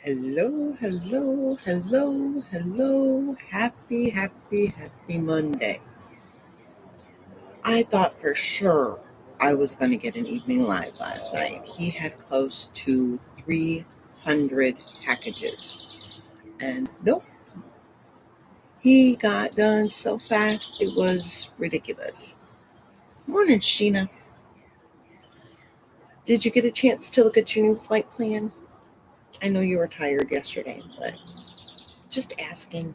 Hello, hello, hello, hello. Happy Monday. I thought for sure I was going to get an evening live last night. He had close to 300 packages. And nope, he got done so fast it was ridiculous. Morning, Sheena. Did you get a chance to look at your new flight plan? I know you were tired yesterday, but just asking.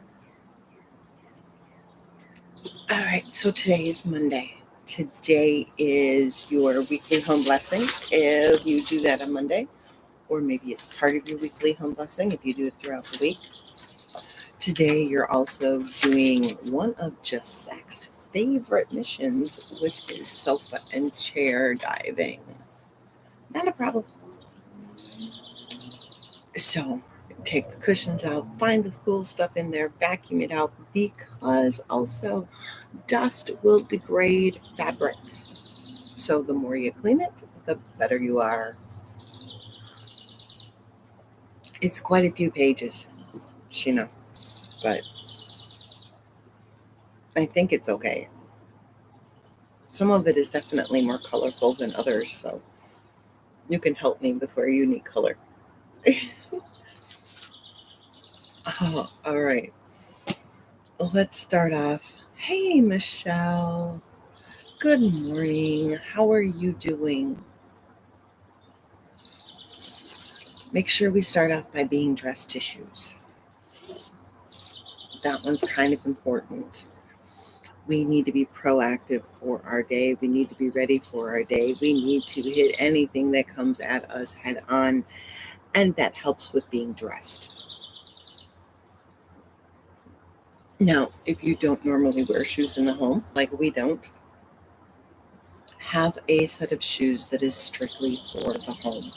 All right, so today is Monday. Today is your weekly home blessing if you do that on Monday, or maybe it's part of your weekly home blessing if you do it throughout the week. Today, you're also doing one of just Zach's favorite missions, which is sofa and chair diving. Not a problem. So, take the cushions out, find the cool stuff in there, vacuum it out, because also dust will degrade fabric. So the more you clean it, the better you are. It's quite a few pages, but I think it's okay. Some of it is definitely more colorful than others, so you can help me with where you need color. Oh, all right. Let's start off. Hey, Michelle. Good morning. How are you doing? Make sure we start off by being dressed to shoes. That one's kind of important. We need to be proactive for our day. We need to be ready for our day. We need to hit anything that comes at us head on, and that helps with being dressed. Now, if you don't normally wear shoes in the home, like we don't, have a set of shoes that is strictly for the home.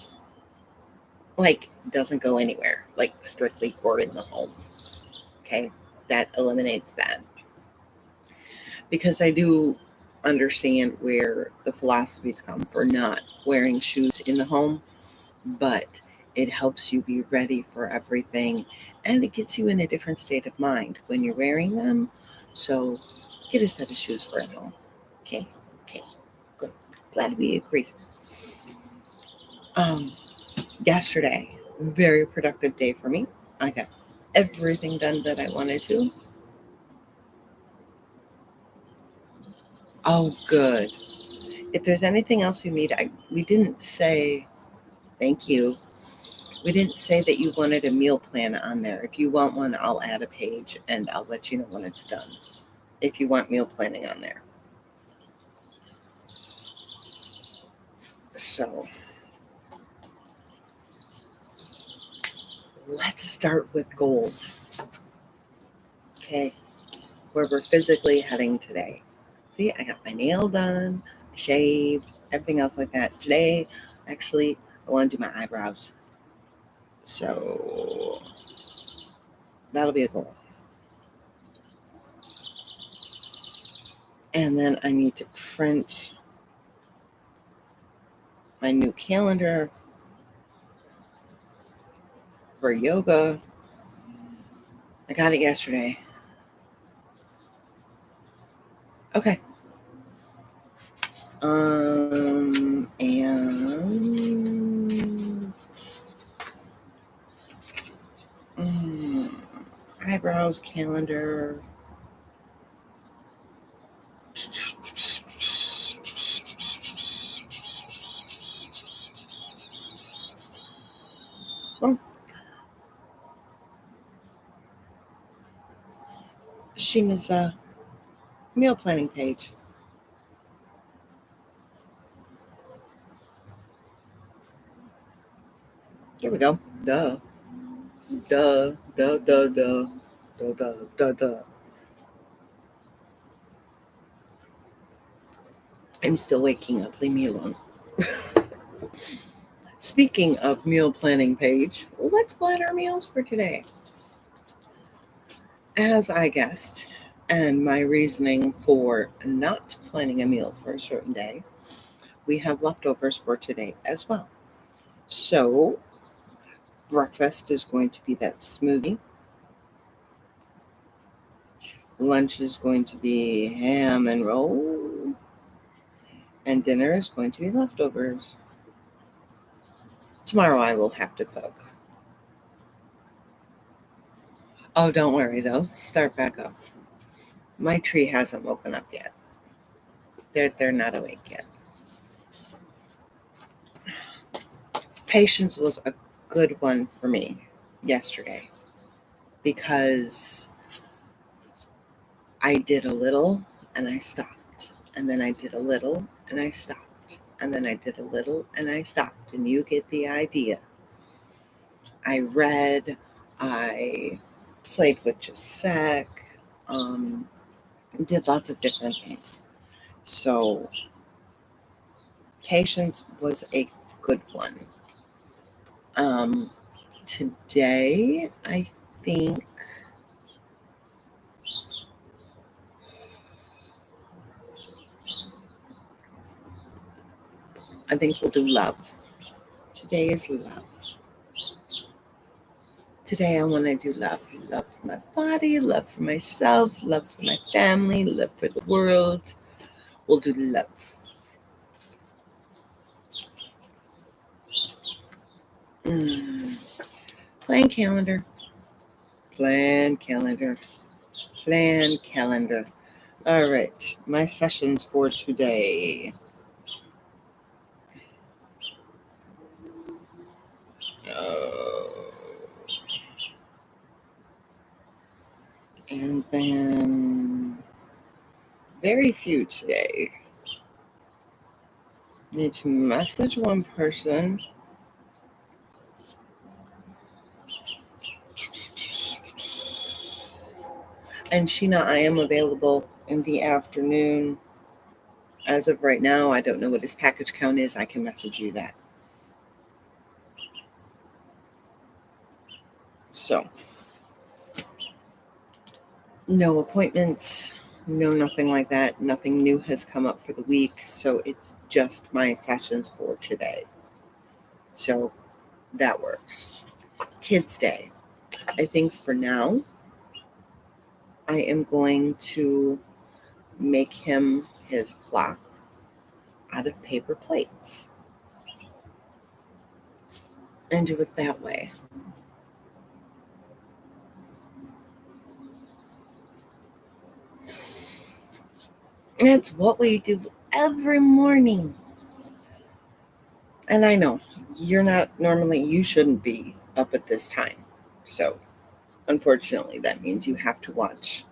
Like, doesn't go anywhere, like strictly for in the home. Okay, that eliminates that. Because I do understand where the philosophies come for not wearing shoes in the home, but it helps you be ready for everything, and it gets you in a different state of mind when you're wearing them. So get a set of shoes for at home. Okay, good. Glad we agree. Um, Yesterday, very productive day for me. I got everything done that I wanted to. Oh, good. If there's anything else you need, we didn't say thank you. We didn't say that you wanted a meal plan on there. If you want one, I'll add a page and I'll let you know when it's done. If you want meal planning on there. So let's start with goals. Okay, where we're physically heading today. See, I got my nail done, shaved, everything else like that. Today, actually, I want to do my eyebrows. So that'll be a goal. And then I need to print my new calendar for yoga. I got it yesterday. Okay. And eyebrows, calendar. Well, Sheena's meal planning page. There we go. Duh. Duh. Duh. Duh. Duh. Duh. Duh. Duh. Duh. I'm still waking up. Leave me alone. Speaking of meal planning page, let's plan our meals for today. As I guessed, and my reasoning for not planning a meal for a certain day, we have leftovers for today as well. So Breakfast is going to be that smoothie. Lunch is going to be ham and roll. And dinner is going to be leftovers. Tomorrow I will have to cook. Oh, don't worry though. Start back up. My tree hasn't woken up yet. They're not awake yet. Patience was a good one for me yesterday because I did a little and I stopped. And then I did a little and I stopped. And then I did a little and I stopped. And you get the idea. I read, I played with Josek, did lots of different things. So patience was a good one. Today, I think we'll do love. Today is love. Today I want to do love. Love for my body, love for myself, love for my family, love for the world. We'll do love. Plan calendar. Plan calendar. Plan calendar. All right. My sessions for today. And then very few today. Need to message one person. And Sheena, I am available in the afternoon. As of right now, I don't know what his package count is. I can message you that. So, no appointments, no nothing like that. Nothing new has come up for the week. So, it's just my sessions for today. So, that works. Kids' Day. I think for now, I am going to make him his clock out of paper plates and do it that way. And it's what we do every morning. And I know you shouldn't be up at this time. So, unfortunately, that means you have to watch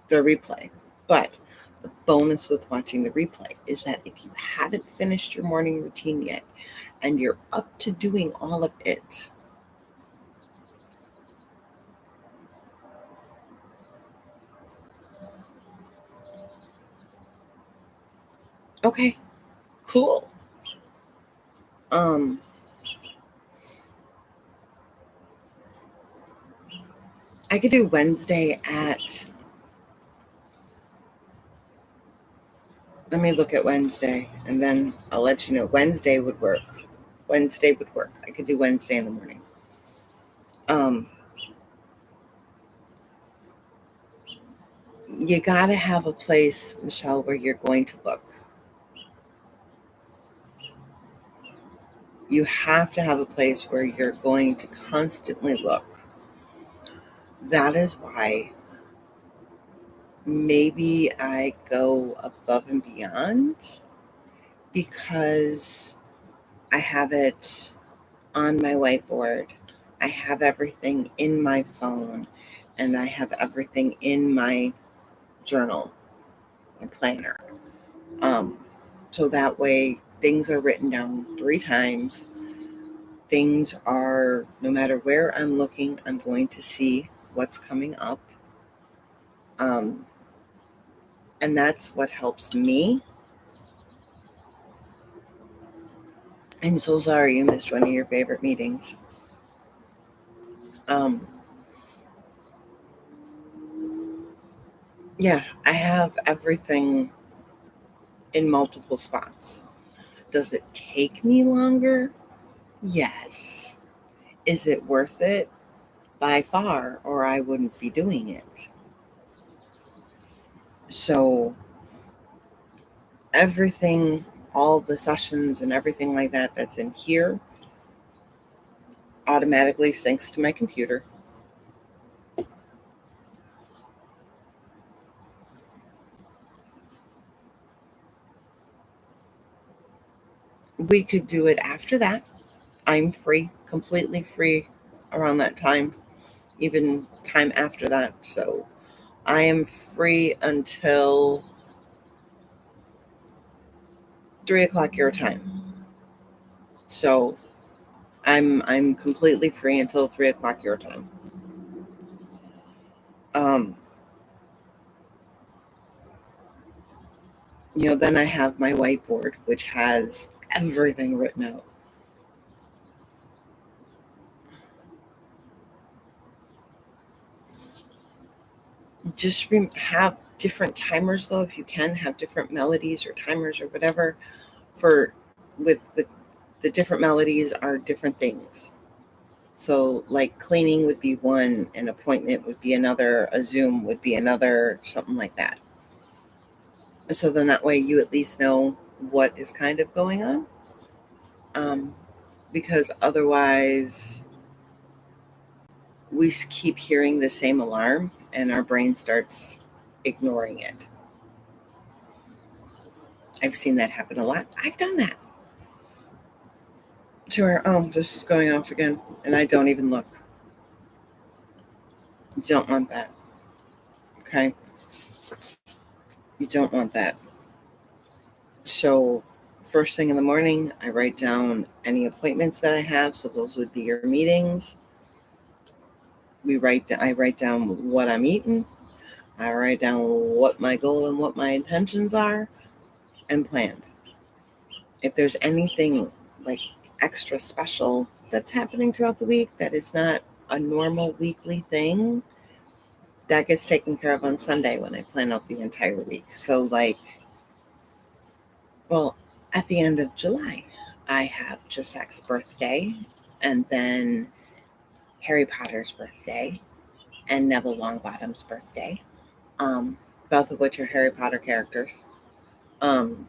the replay. But the bonus with watching the replay is that if you haven't finished your morning routine yet and you're up to doing all of it, okay, cool. I could do Wednesday at, let me look at Wednesday and then I'll let you know. Wednesday would work. I could do Wednesday in the morning. You got to have a place, Michelle, where you're going to look. You have to have a place where you're going to constantly look. That is why maybe I go above and beyond, because I have it on my whiteboard. I have everything in my phone, and I have everything in my journal, my planner. So that way things are written down 3 times. Things are, no matter where I'm looking, I'm going to see what's coming up. And that's what helps me. I'm so sorry you missed one of your favorite meetings. Yeah, I have everything in multiple spots. Does it take me longer? Yes. Is it worth it? By far, or I wouldn't be doing it. So everything, all the sessions and everything like that that's in here automatically syncs to my computer. We could do it after that. I'm free, completely free around that time, even time after that. So I am free until 3 o'clock your time. So I'm completely free until 3 o'clock your time. Um, then I have my whiteboard, which has everything written out. Just have different timers, though, if you can have different melodies or timers or whatever. For with the different melodies are different things. So, like cleaning would be one, an appointment would be another, a Zoom would be another, something like that. So then that way you at least know what is kind of going on. Um, because otherwise, we keep hearing the same alarm and our brain starts ignoring it. I've seen that happen a lot. I've done that. To where, oh, this is going off again, and I don't even look. You don't want that. Okay? You don't want that. So, first thing in the morning, I write down any appointments that I have. So, those would be your meetings. I write down what I'm eating. I write down what my goal and what my intentions are and plan. If there's anything like extra special that's happening throughout the week that is not a normal weekly thing, that gets taken care of on Sunday when I plan out the entire week. So, like, well, at the end of July, I have Josek's birthday, and then Harry Potter's birthday, and Neville Longbottom's birthday, both of which are Harry Potter characters. Um,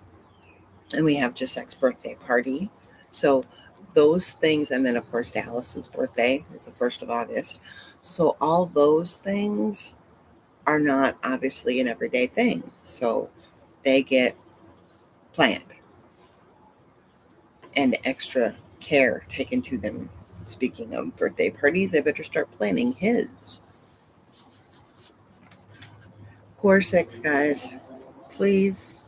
and we have Josek's birthday party. So those things, and then of course Dallas's birthday is the 1st of August. So all those things are not obviously an everyday thing. So they get planned and extra care taken to them. Speaking of birthday parties, I better start planning his. Core 6, guys, please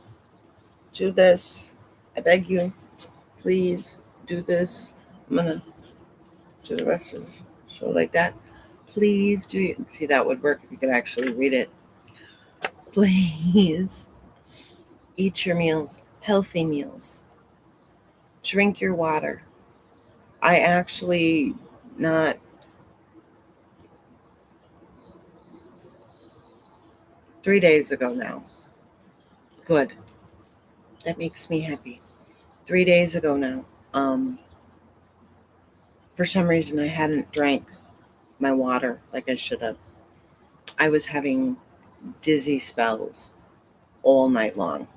do this. I beg you, please do this. I'm going to do the rest of the show like that. Please do it. See, that would work if you could actually read it. Please eat your meals, healthy meals. Drink your water. I actually not 3 days ago now. Good. That makes me happy. 3 days ago now. For some reason, I hadn't drank my water like I should have. I was having dizzy spells all night long,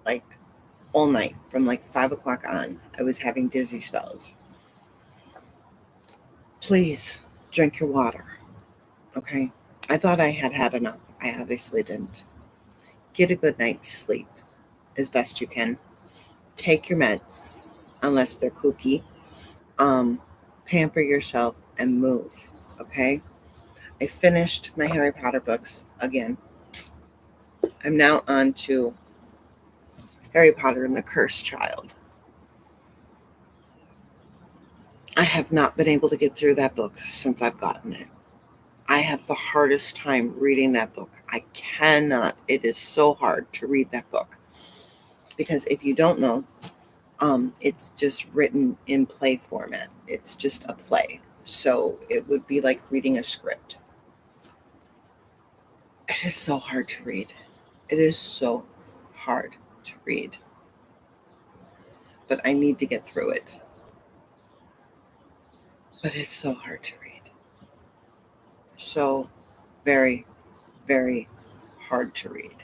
like all night from like 5 o'clock on. I was having dizzy spells. Please drink your water. Okay. I thought I had had enough. I obviously didn't. Get a good night's sleep as best you can. Take your meds, unless they're kooky. Pamper yourself and move. Okay. I finished my Harry Potter books again. I'm now on to Harry Potter and the Cursed Child. I have not been able to get through that book since I've gotten it. I have the hardest time reading that book. I cannot. It is so hard to read that book. Because if you don't know, it's just written in play format. It's just a play. So it would be like reading a script. It is so hard to read. It is so hard to read. But I need to get through it. but it's so hard to read. So very, very hard to read.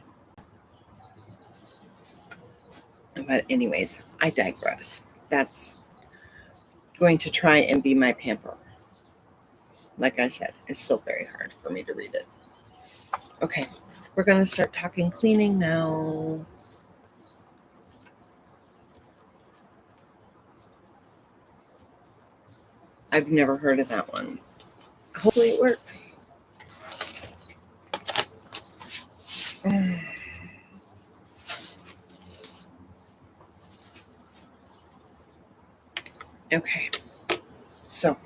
But anyways, I digress. That's going to try and be my pamper. Like I said, it's so very hard for me to read it. Okay, we're going to start talking cleaning now. I've never heard of that one. Hopefully it works. Okay, so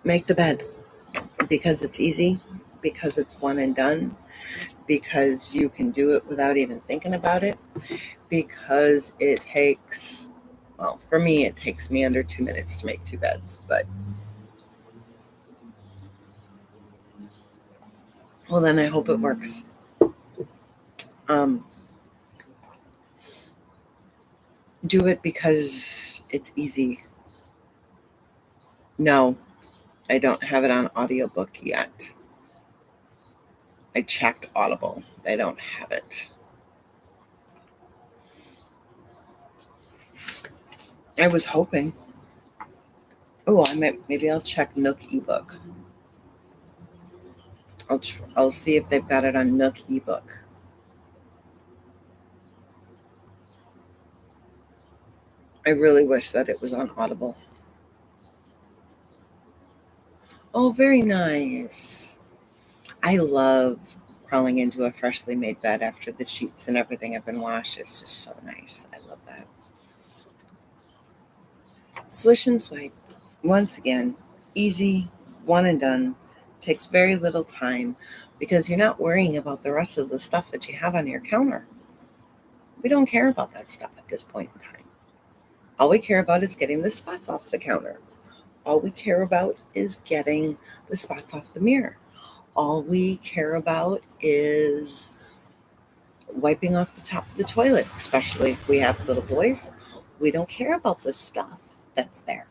make the bed because it's easy, because it's one and done, because you can do it without even thinking about it, because it takes, well, for me, it takes me under 2 minutes to make 2 beds, but well, then I hope it works. Do it because it's easy. No, I don't have it on audiobook yet. I checked Audible. They don't have it. I was hoping. Oh, maybe I'll check Nook ebook. I'll see if they've got it on Nook ebook. I really wish that it was on Audible. Oh, very nice. I love crawling into a freshly made bed after the sheets and everything have been washed. It's just so nice. I love that. Swish and swipe. Once again, easy, one and done. Takes very little time because you're not worrying about the rest of the stuff that you have on your counter. We don't care about that stuff at this point in time. All we care about is getting the spots off the counter. All we care about is getting the spots off the mirror. All we care about is wiping off the top of the toilet, especially if we have little boys. We don't care about the stuff that's there.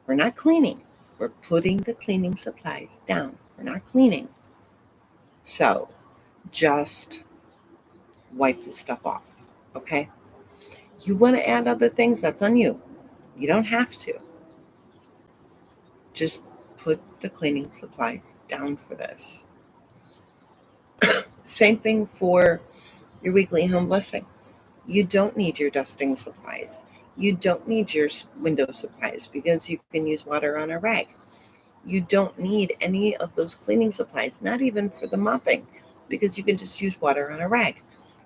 We're not cleaning. We're putting the cleaning supplies down. We're not cleaning. So just wipe the stuff off, okay? You want to add other things, that's on you. You don't have to. Just put the cleaning supplies down for this. Same thing for your weekly home blessing. You don't need your dusting supplies. You don't need your window supplies because you can use water on a rag. You don't need any of those cleaning supplies, not even for the mopping, because you can just use water on a rag.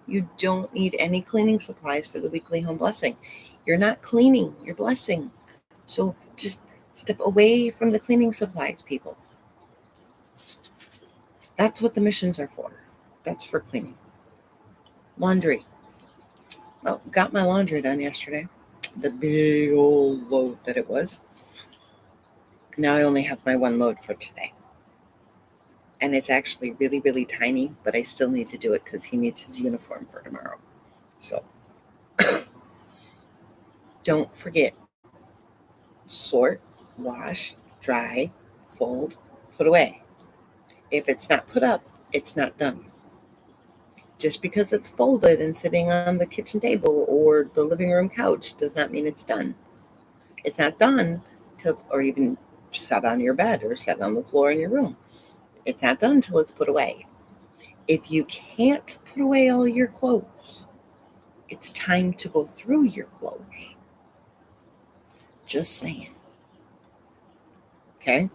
You don't need any cleaning supplies for the weekly home blessing. You're not cleaning, you're blessing. So just step away from the cleaning supplies, people. That's what the missions are for. That's for cleaning. Laundry. Well, got my laundry done yesterday. The big old load that it was. Now I only have my one load for today. And it's actually really, really tiny, but I still need to do it because he needs his uniform for tomorrow. So don't forget, sort, wash, dry, fold, put away. If it's not put up, it's not done. Just because it's folded and sitting on the kitchen table or the living room couch does not mean it's done. It's not done or even set on your bed or set on the floor in your room. It's not done till it's put away. If you can't put away all your clothes, it's time to go through your clothes. Just saying. Okay?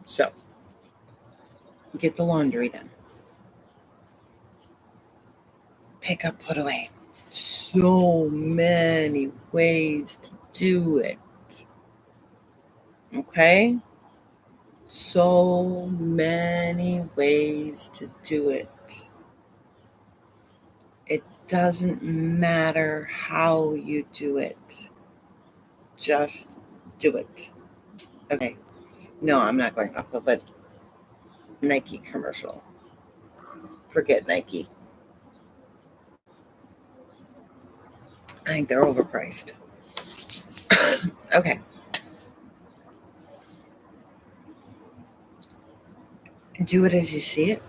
So, get the laundry done. Pick up, put away. So many ways to do it. Okay? So many ways to do it. It doesn't matter how you do it. Just do it. Okay. No, I'm not going off of a Nike commercial. Forget Nike. I think they're overpriced. Okay. Do it as you see it.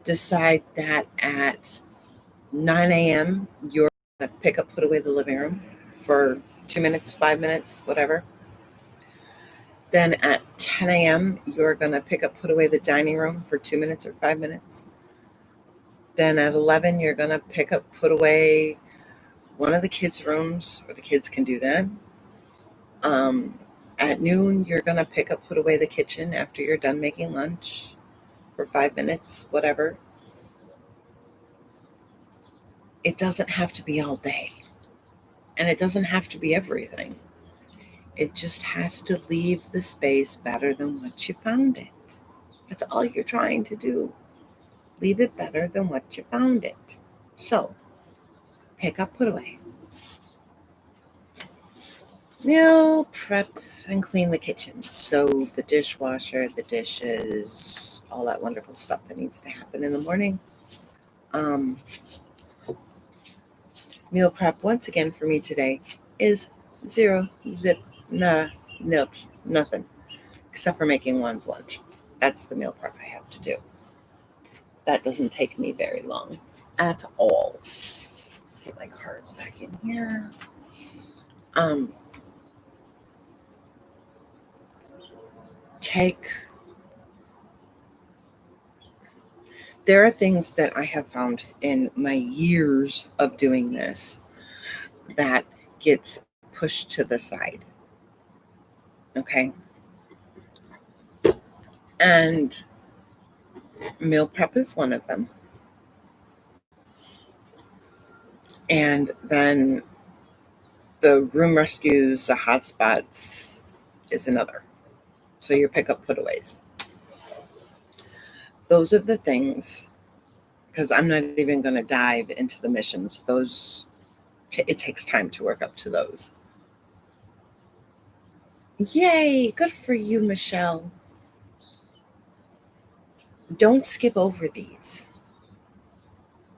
Decide that at 9 a.m. you're going to pick up, put away the living room for 2 minutes, 5 minutes, whatever. Then at 10 a.m., you're going to pick up, put away the dining room for 2 minutes or 5 minutes. Then at 11, you're going to pick up, put away one of the kids' rooms, or the kids can do that. At noon, you're going to pick up, put away the kitchen after you're done making lunch for 5 minutes, whatever. It doesn't have to be all day. And it doesn't have to be everything. It just has to leave the space better than what you found it. That's all you're trying to do. Leave it better than what you found it. So, pick up, put away. Meal prep and clean the kitchen. So the dishwasher, the dishes, all that wonderful stuff that needs to happen in the morning. Meal prep, once again for me today, is zero, zip, nada, nilch, nothing. Except for making one's lunch. That's the meal prep I have to do. That doesn't take me very long at all. Get my cards back in here. There are things that I have found in my years of doing this that gets pushed to the side. Okay. And meal prep is one of them. And then the room rescues, the hotspots is another. So your pick up put aways. Those are the things, because I'm not even going to dive into the missions. It takes time to work up to those. Yay, good for you, Michelle. Don't skip over these.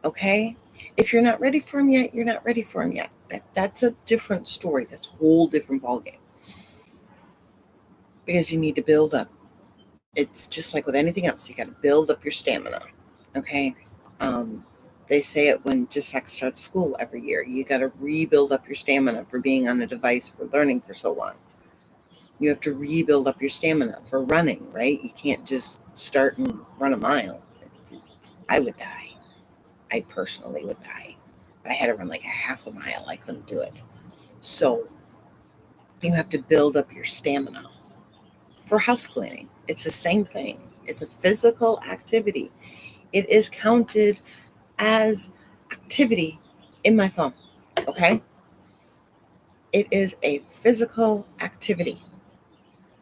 Okay? If you're not ready for them yet, you're not ready for them yet. That's a different story. That's a whole different ballgame. Because you need to build up. It's just like with anything else. You got to build up your stamina. Okay? They say it when Gisek starts school every year. You got to rebuild up your stamina for being on a device for learning for so long. You have to rebuild up your stamina for running, right? You can't just start and run a mile. I would die. I personally would die. If I had to run like a half a mile, I couldn't do it. So you have to build up your stamina. For house cleaning, it's the same thing. It's a physical activity. It is counted as activity in my phone, okay? It is a physical activity.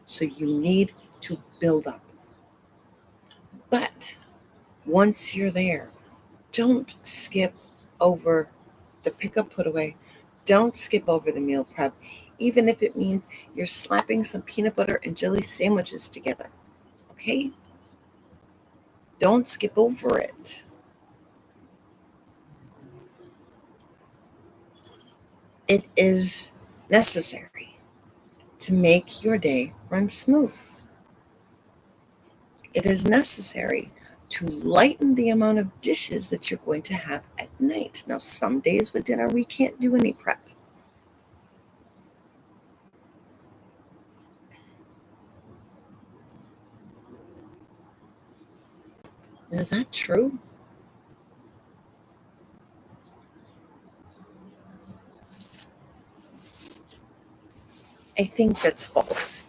So you need to build up. But once you're there, don't skip over the pickup put away. Don't skip over the meal prep, even if it means you're slapping some peanut butter and jelly sandwiches together. Okay? Don't skip over it. It is necessary to make your day run smooth. It is necessary to lighten the amount of dishes that you're going to have at night. Now, some days with dinner, we can't do any prep. Is that true? I think that's false.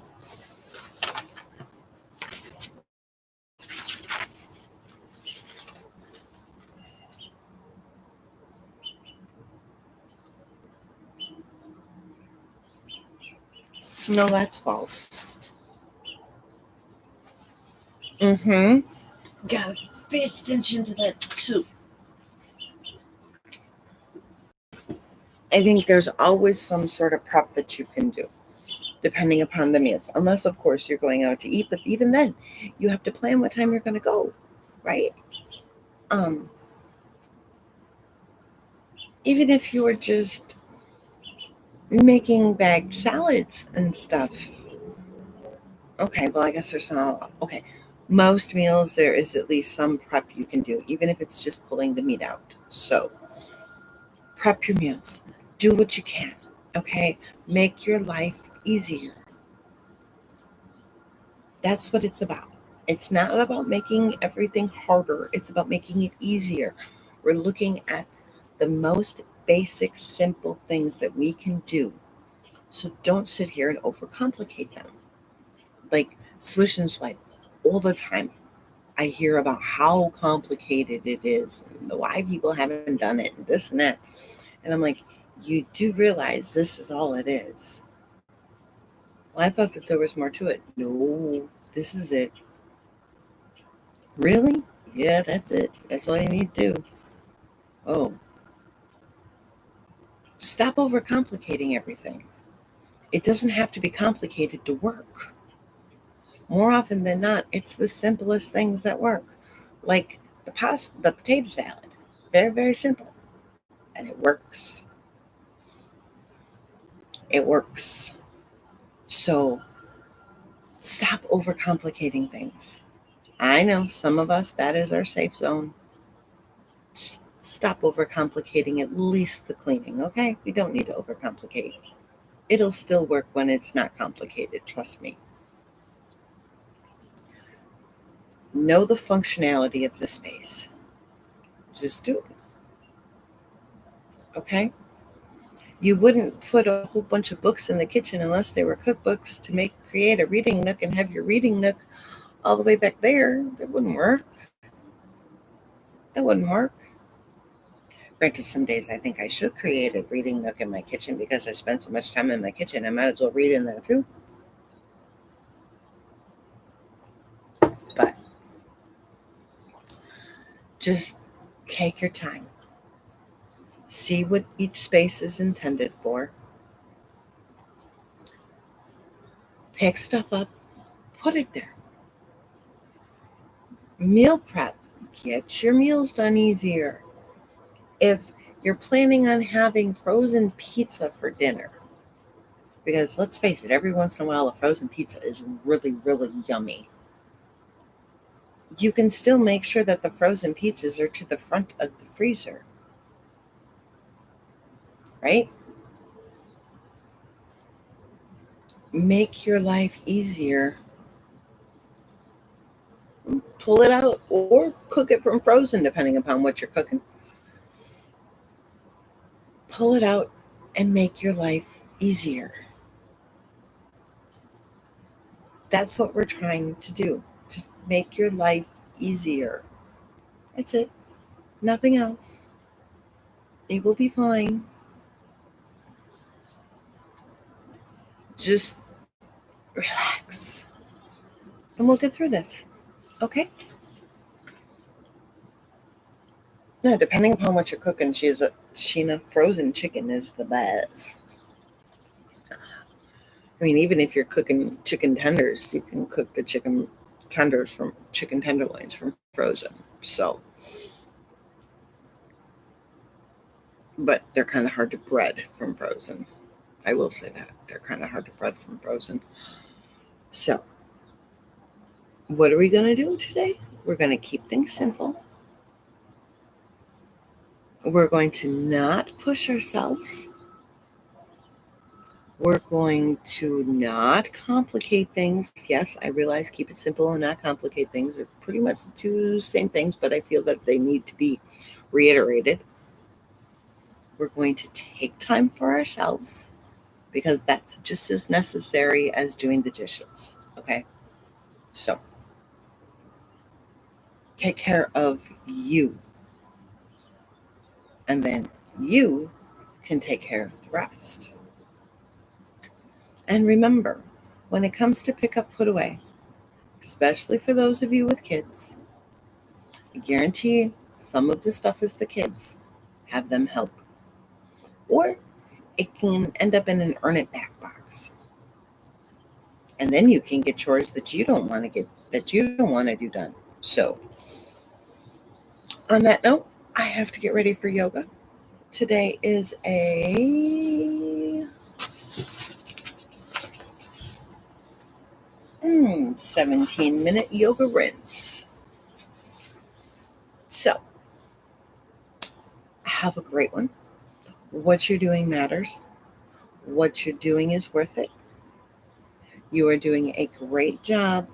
No, that's false. Mm-hmm. Gotta pay attention to that too. I think there's always some sort of prep that you can do, depending upon the meals. Unless, of course, you're going out to eat, but even then, you have to plan what time you're going to go, right? Even if you were just making bagged salads and stuff. Okay, well, I guess there's not a lot. Okay, Most meals, there is at least some prep you can do, even if it's just pulling the meat out. So, prep your meals. Do what you can, okay? Make your life easier. That's what it's about. It's not about making everything harder, it's about making it easier. We're looking at the most basic, simple things that we can do. So don't sit here and overcomplicate them. Like swish and swipe all the time. I hear about how complicated it is and why people haven't done it and this and that. And I'm like, you do realize this is all it is. Well, I thought that there was more to it. No, this is it. Really? Yeah, that's it. That's all you need to do. Oh, stop overcomplicating everything. It doesn't have to be complicated to work. More often than not, it's the simplest things that work. Like the potato salad. Very, very simple. And it works. It works. So stop overcomplicating things. I know some of us, that is our safe zone. Stop overcomplicating at least the cleaning, okay? We don't need to overcomplicate. It'll still work when it's not complicated, trust me. Know the functionality of the space. Just do it, okay? You wouldn't put a whole bunch of books in the kitchen unless they were cookbooks to create a reading nook and have your reading nook all the way back there. That wouldn't work. That wouldn't work. Granted, some days I think I should create a reading nook in my kitchen because I spend so much time in my kitchen. I might as well read in there too. But just take your time. See what each space is intended for. Pick stuff up, put it there. Meal prep. Get your meals done easier. If you're planning on having frozen pizza for dinner, because let's face it, every once in a while a frozen pizza is really, really yummy. You can still make sure that the frozen pizzas are to the front of the freezer, right? Make your life easier. Pull it out or cook it from frozen, depending upon what you're cooking. Pull it out and make your life easier. That's what we're trying to do. Just make your life easier. That's it. Nothing else. It will be fine. Just relax. And we'll get through this. Okay? Now, depending upon what you're cooking, Sheena frozen chicken is the best. I mean, even if you're cooking chicken tenders, you can cook the chicken tenderloins from frozen. So, but they're kind of hard to bread from frozen. I will say that they're kind of hard to bread from frozen. So, what are we going to do today? We're going to keep things simple. We're going to not push ourselves. We're going to not complicate things. Yes, I realize keep it simple and not complicate things are pretty much the two same things, but I feel that they need to be reiterated. We're going to take time for ourselves because that's just as necessary as doing the dishes. Okay? So, take care of you. And then you can take care of the rest. And remember, when it comes to pick up, put away, especially for those of you with kids, I guarantee some of the stuff is the kids. Have them help. Or it can end up in an earn it back box. And then you can get chores that you don't want to do done. So on that note, I have to get ready for yoga. Today is a 17-minute yoga rinse. So, have a great one. What you're doing matters. What you're doing is worth it. You are doing a great job.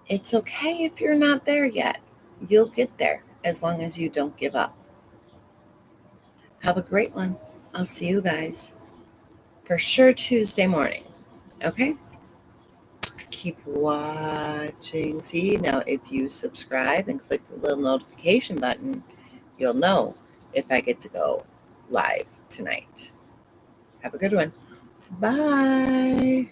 It's okay if you're not there yet. You'll get there as long as you don't give up. Have a great one. I'll see you guys for sure Tuesday morning. Okay? Keep watching. See, now if you subscribe and click the little notification button, you'll know if I get to go live tonight. Have a good one. Bye.